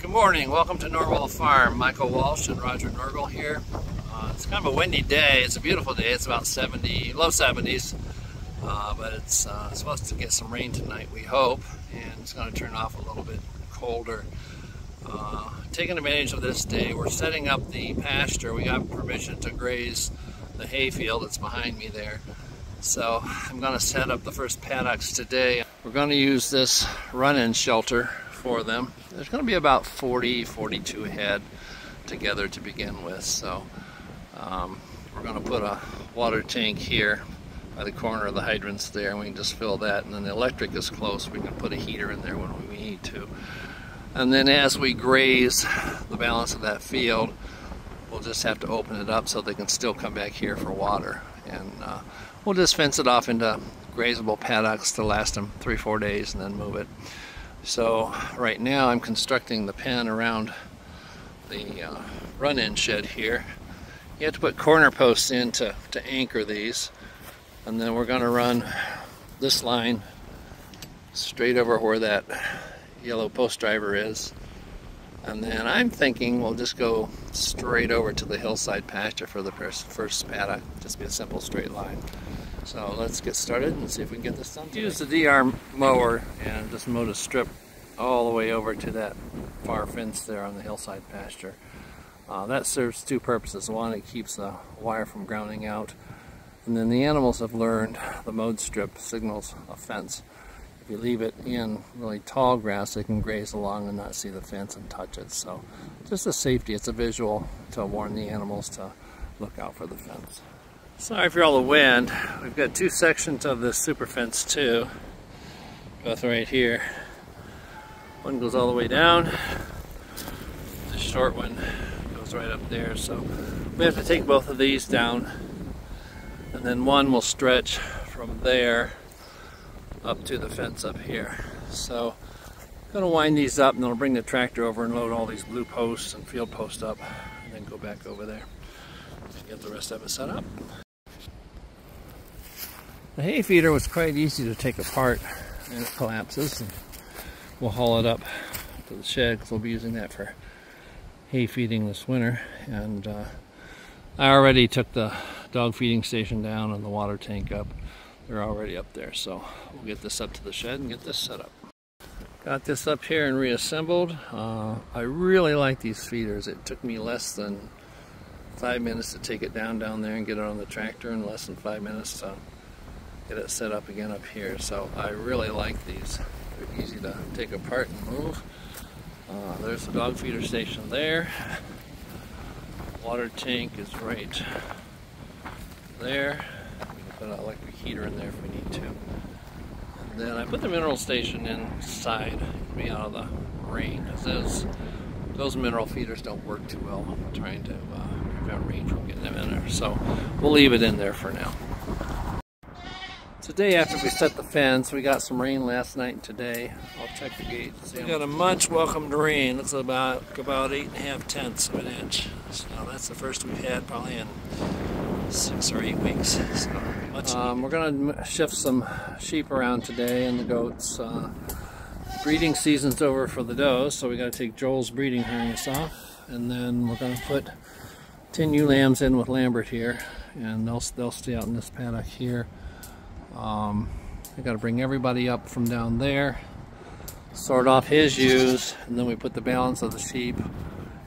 Good morning, welcome to Norgel Farm. Michael Walsh and Roger Norgel here. It's kind of a windy day. It's a beautiful day. It's about 70, low 70s, but it's supposed to get some rain tonight, we hope, and it's going to turn off a little bit colder. Taking advantage of this day, we're setting up the pasture. We got permission to graze the hayfield that's behind me there. So I'm going to set up the first paddocks today. We're going to use this Runin Shelter for them. There's going to be about 42 head together to begin with. So we're going to put a water tank here by the corner of the hydrants there, and we can just fill that. And then the electric is close. We can put a heater in there when we need to. And then as we graze the balance of that field, we'll just have to open it up so they can still come back here for water. And we'll just fence it off into grazable paddocks to last them 3-4 days and then move it. So right now I'm constructing the pen around the run-in shed here. You have to put corner posts in to anchor these, and then we're going to run this line straight over where that yellow post driver is, and then I'm thinking we'll just go straight over to the hillside pasture for the first paddock. Just be a simple straight line. So let's get started and see if we can get this done. Use the DR mower and just mowed a strip all the way over to that far fence there on the hillside pasture. That serves two purposes. One, it keeps the wire from grounding out, and then the animals have learned the mowed strip signals a fence. If you leave it in really tall grass, they can graze along and not see the fence and touch it. So just a safety, it's a visual to warn the animals to look out for the fence. Sorry for all the wind. We've got two sections of this super fence too, both right here. One goes all the way down. The short one goes right up there. So we have to take both of these down, and then one will stretch from there up to the fence up here. So I'm going to wind these up, and then I'll bring the tractor over and load all these blue posts and field posts up, and then go back over there and get the rest of it set up. The hay feeder was quite easy to take apart, and it collapses, and we'll haul it up to the shed because we'll be using that for hay feeding this winter. And I already took the dog feeding station down and the water tank up. They're already up there, so we'll get this up to the shed and get this set up. Got this up here and reassembled. I really like these feeders. It took me less than 5 minutes to take it down there and get it on the tractor, and less than 5 minutes to get it set up again up here. So I really like these. They're easy to take apart and move. There's the dog feeder station there. Water tank is right there. We can put an electric heater in there if we need to. And then I put the mineral station inside to be out of the rain, because those mineral feeders don't work too well trying to prevent rain from getting them in there. So we'll leave it in there for now. Today, after we set the fence, we got some rain last night and today. I'll check the gauge. We got a much welcomed rain. It's about 8.5 of an inch. So that's the first we've had probably in 6 or 8 weeks. So we're going to shift some sheep around today and the goats. Breeding season's over for the does, so we got to take Joel's breeding harness off, and then we're going to put 10 ewe lambs in with Lambert here, and they'll stay out in this paddock here. I got to bring everybody up from down there, sort off his ewes, and then we put the balance of the sheep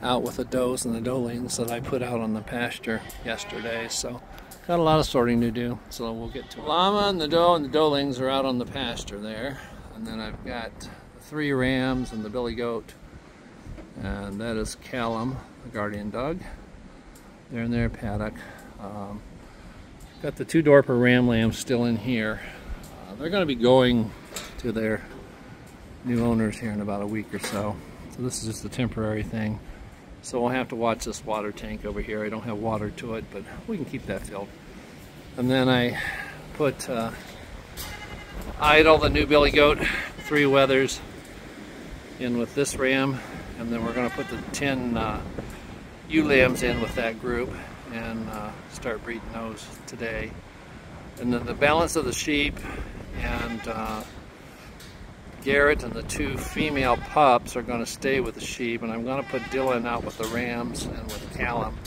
out with the does and the doelings that I put out on the pasture yesterday. So got a lot of sorting to do, so we'll get to it. Llama and the doelings are out on the pasture there, and then I've got the 3 rams and the billy goat, and that is Callum, the guardian dog. They're in their paddock. Got the 2 Dorper ram lambs still in here. They're going to be going to their new owners here in about a week or so. So this is just a temporary thing. So we'll have to watch this water tank over here. I don't have water to it, but we can keep that filled. And then I put Idle, the new billy goat, 3 wethers, in with this ram. And then we're going to put the 10 ewe lambs in with that group and start breeding those today. And then the balance of the sheep and Garrett and the two female pups are going to stay with the sheep, and I'm going to put Dylan out with the rams and with Callum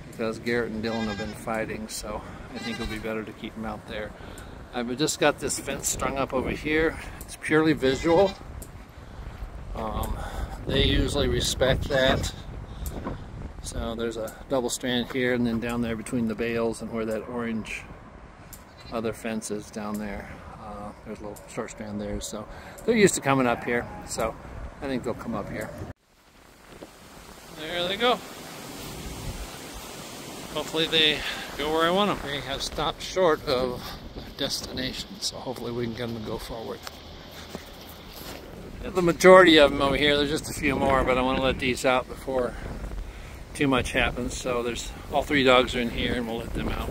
because Garrett and Dylan have been fighting, so I think it'll be better to keep them out there. I've just got this fence strung up over here. It's purely visual. They usually respect that. So there's a double strand here, and then down there between the bales and where that orange other fence is down there. There's a little short strand there, so they're used to coming up here, so I think they'll come up here. There they go. Hopefully they go where I want them. They have stopped short of destination, so hopefully we can get them to go forward. The majority of them over here, there's just a few more, but I want to let these out before too much happens. So there's all three dogs are in here, and we'll let them out.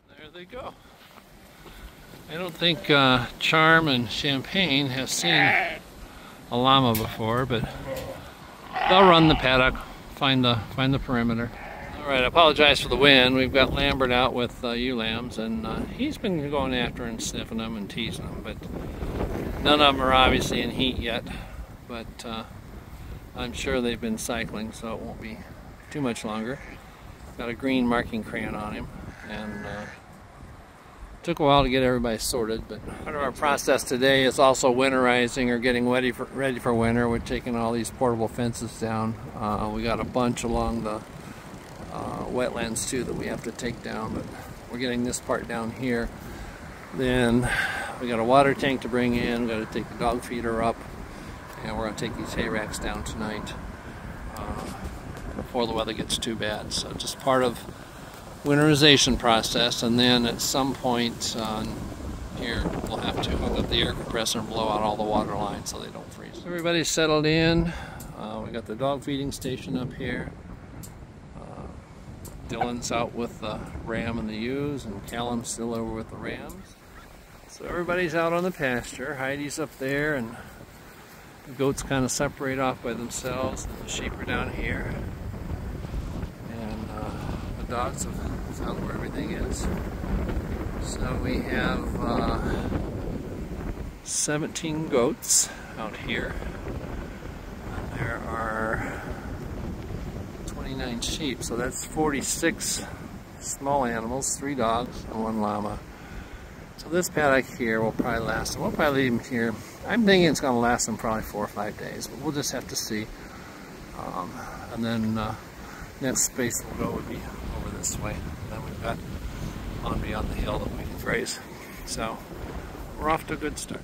There they go. I don't think Charm and Champagne have seen a llama before, but they'll run the paddock, find the perimeter. All right, I apologize for the wind. We've got Lambert out with ewe lambs, and he's been going after and sniffing them and teasing them, but none of them are obviously in heat yet. But I'm sure they've been cycling, so it won't be too much longer. Got a green marking crayon on him, and took a while to get everybody sorted, but part of our process today is also winterizing or getting ready for winter. We're taking all these portable fences down. We got a bunch along the wetlands too that we have to take down, but we're getting this part down here. Then we got a water tank to bring in, got to take the dog feeder up, and we're going to take these hay racks down tonight before the weather gets too bad. So just part of winterization process, and then at some point here we'll have to hook up the air compressor and blow out all the water lines so they don't freeze. Everybody's settled in. We got the dog feeding station up here. Dylan's out with the ram and the ewes, and Callum's still over with the rams. So everybody's out on the pasture. Heidi's up there, and the goats kind of separate off by themselves, and the sheep are down here. And the dogs have found where everything is. So we have 17 goats out here. And there are 29 sheep, so that's 46 small animals, 3 dogs and 1 llama. So this paddock here will probably last, we'll probably leave them here. I'm thinking it's going to last them probably 4 or 5 days, but we'll just have to see. And then next space we'll go would be over this way. And then we've got on beyond the hill that we can graze. So we're off to a good start.